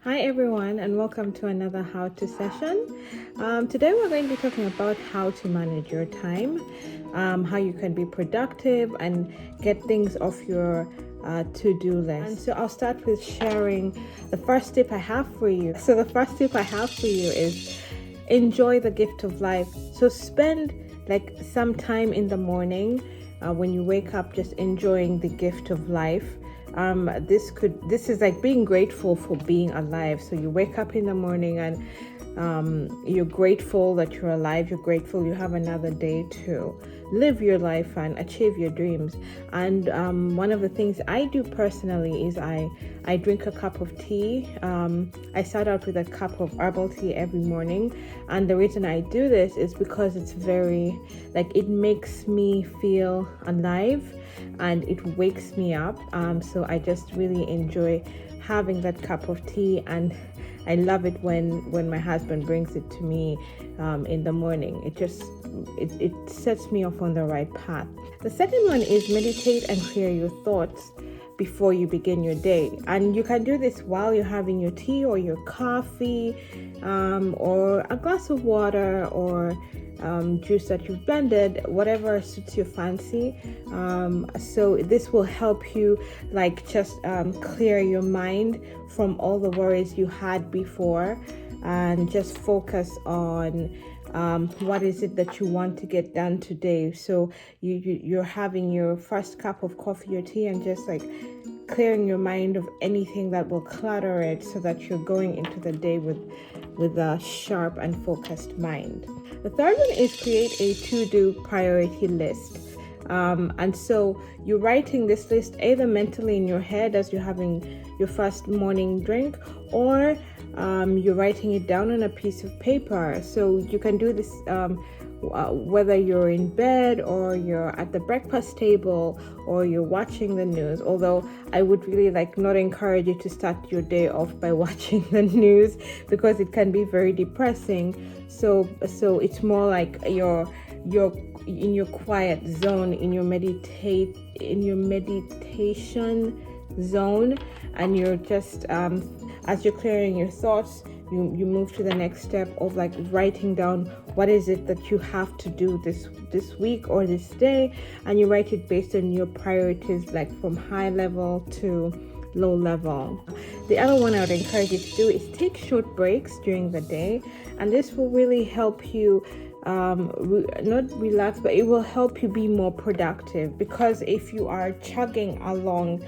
Hi everyone, and welcome to another how to session. Today we're going to be talking about how to manage your time, how you can be productive and get things off your to-do list. And so I'll start with sharing the first tip I have for you. So the first tip I have for you is enjoy the gift of life. So spend like some time in the morning when you wake up just enjoying the gift of life. This is like being grateful for being alive. So you wake up in the morning and you're grateful that you're alive. You're grateful you have another day to live your life and achieve your dreams. And one of the things I do personally is I drink a cup of tea. I start out with a cup of herbal tea every morning, and the reason I do this is because it's very it makes me feel alive and it wakes me up. So I just really enjoy having that cup of tea, and I love it when my husband brings it to me in the morning. It sets me off on the right path. The second one is meditate and clear your thoughts before you begin your day, and you can do this while you're having your tea or your coffee, or a glass of water, or juice that you've blended, whatever suits your fancy. So this will help you just clear your mind from all the worries you had before, and just focus on what is it that you want to get done today. So you're having your first cup of coffee or tea and just clearing your mind of anything that will clutter it, so that you're going into the day with a sharp and focused mind. The third one is create a to-do priority list. And so you're writing this list either mentally in your head as you're having your first morning drink, or you're writing it down on a piece of paper. So you can do this whether you're in bed, or you're at the breakfast table, or you're watching the news. Although I would really not encourage you to start your day off by watching the news, because it can be very depressing. So it's more like you're in your quiet zone, in your meditation zone, and you're just as you're clearing your thoughts, you move to the next step of writing down what is it that you have to do this week or this day, and you write it based on your priorities, from high level to low level. The other one I would encourage you to do is take short breaks during the day, and this will really help you not relax, but it will help you be more productive. Because if you are chugging along,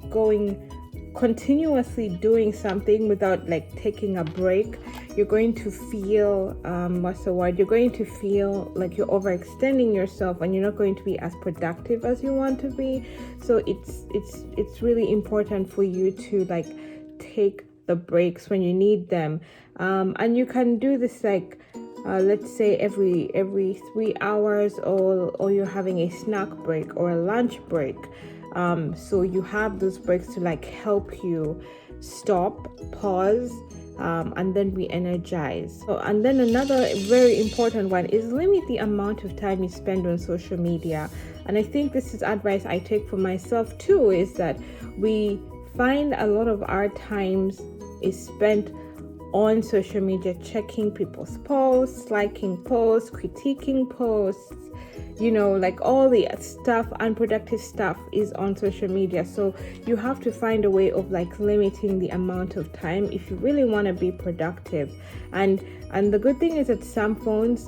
going continuously doing something without taking a break, you're going to feel you're going to feel like you're overextending yourself, and you're not going to be as productive as you want to be. So it's really important for you to take the breaks when you need them, and you can do this let's say every 3 hours, or you're having a snack break or a lunch break. So you have those breaks to help you stop, pause, and then re-energize. And then another very important one is limit the amount of time you spend on social media. And I think this is advice I take for myself too, is that we find a lot of our times is spent on social media, checking people's posts, liking posts, critiquing posts, all the stuff, unproductive stuff is on social media. So you have to find a way of limiting the amount of time if you really want to be productive. And the good thing is that some phones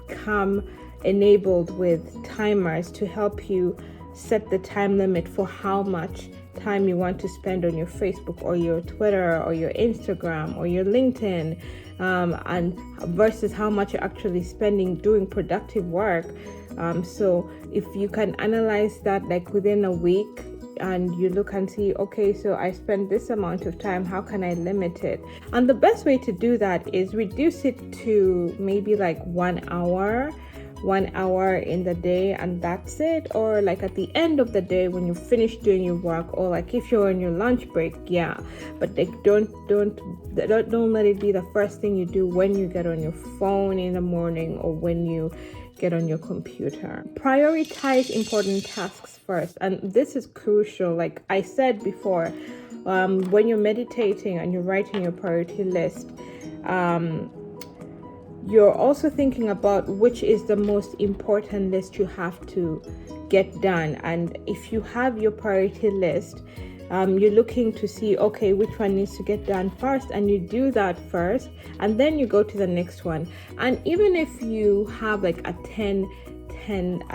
come enabled with timers to help you set the time limit for how much time you want to spend on your Facebook or your Twitter or your Instagram or your LinkedIn, and versus how much you're actually spending doing productive work. So if you can analyze that within a week, and you look and see, okay, so I spend this amount of time, how can I limit it? And the best way to do that is reduce it to maybe 1 hour in the day, and that's it. Or at the end of the day when you finish doing your work, or if you're on your lunch break, but don't let it be the first thing you do when you get on your phone in the morning, or when you get on your computer. Prioritize important tasks first, and this is crucial. Like I said before, when you're meditating and you're writing your priority list, you're also thinking about which is the most important list you have to get done. And if you have your priority list, you're looking to see, okay, which one needs to get done first, and you do that first, and then you go to the next one. And even if you have like a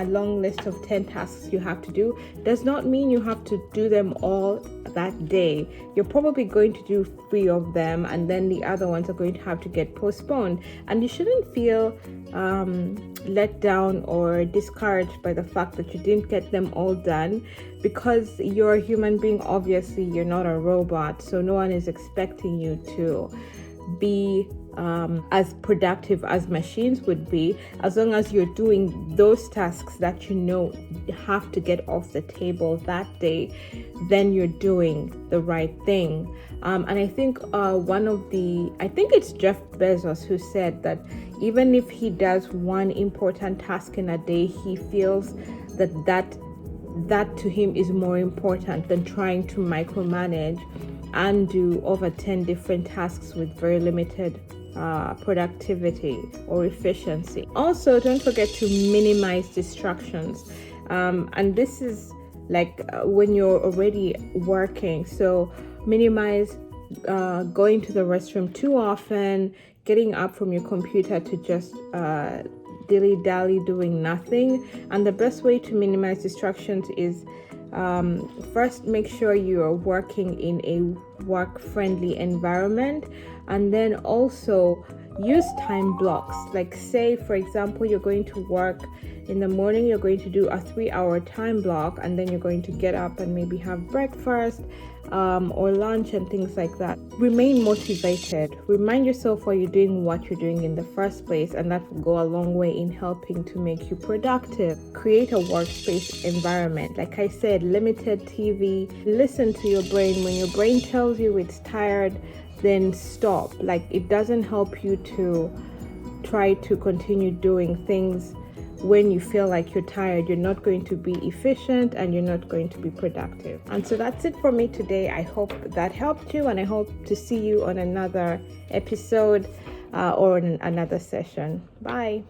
long list of 10 tasks you have to do, does not mean you have to do them all that day. You're probably going to do 3 of them, and then the other ones are going to have to get postponed. And you shouldn't feel let down or discouraged by the fact that you didn't get them all done, because you're a human being. Obviously, you're not a robot, so no one is expecting you to be as productive as machines would be. As long as you're doing those tasks that you know have to get off the table that day, then you're doing the right thing. And I think I think it's Jeff Bezos who said that even if he does one important task in a day, he feels that to him is more important than trying to micromanage and do over 10 different tasks with very limited productivity or efficiency. Also, don't forget to minimize distractions. And this is like when you're already working. So minimize going to the restroom too often, getting up from your computer to just dilly-dally doing nothing. And the best way to minimize distractions is first, make sure you are working in a work-friendly environment, and then also use time blocks. Like, say for example, you're going to work in the morning, you're going to do a 3-hour time block, and then you're going to get up and maybe have breakfast or lunch and things like that. Remain motivated. Remind yourself why you're doing what you're doing in the first place, and that will go a long way in helping to make you productive. Create a workspace environment. Like I said, limited TV. Listen to your brain. When your brain tells you it's tired, then stop. Like, it doesn't help you to try to continue doing things when you feel like you're tired. You're not going to be efficient and you're not going to be productive. And so that's it for me today. I hope that helped you, and I hope to see you on another episode or on another session. Bye.